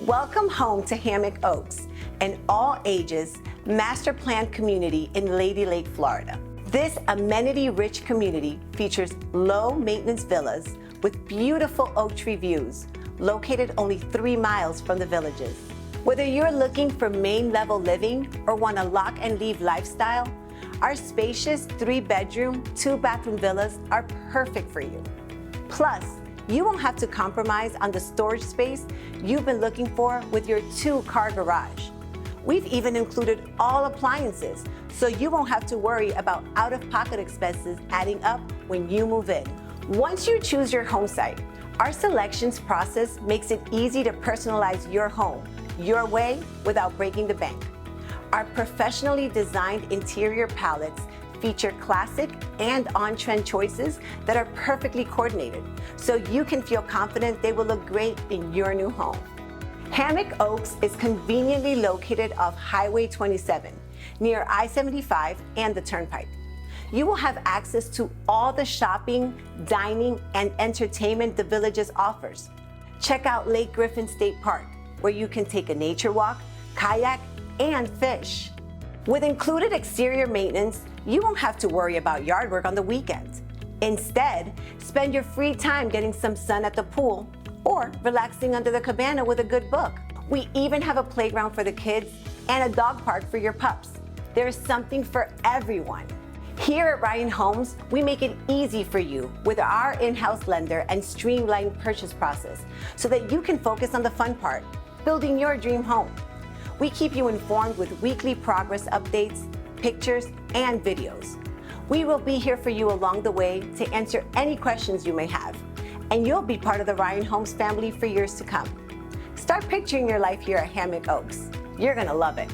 Welcome home to Hammock Oaks, an all-ages master planned community in Lady Lake, Florida. This amenity-rich community features low-maintenance villas with beautiful oak tree views, located only 3 miles from the villages. Whether you're looking for main-level living or want a lock-and-leave lifestyle, our spacious 3-bedroom, 2-bathroom villas are perfect for you. Plus, you won't have to compromise on the storage space you've been looking for with your 2-car garage. We've even included all appliances, so you won't have to worry about out-of-pocket expenses adding up when you move in. Once you choose your home site, our selections process makes it easy to personalize your home your way without breaking the bank. Our professionally designed interior palettes feature classic and on-trend choices that are perfectly coordinated, so you can feel confident they will look great in your new home. Hammock Oaks is conveniently located off Highway 27, near I-75 and the Turnpike. You will have access to all the shopping, dining, and entertainment the Villages offers. Check out Lake Griffin State Park, where you can take a nature walk, kayak, and fish. With included exterior maintenance, you won't have to worry about yard work on the weekends. Instead, spend your free time getting some sun at the pool or relaxing under the cabana with a good book. We even have a playground for the kids and a dog park for your pups. There's something for everyone. Here at Ryan Homes, we make it easy for you with our in-house lender and streamlined purchase process so that you can focus on the fun part, building your dream home. We keep you informed with weekly progress updates, pictures, and videos. We will be here for you along the way to answer any questions you may have, and you'll be part of the Ryan Homes family for years to come. Start picturing your life here at Hammock Oaks. You're gonna love it.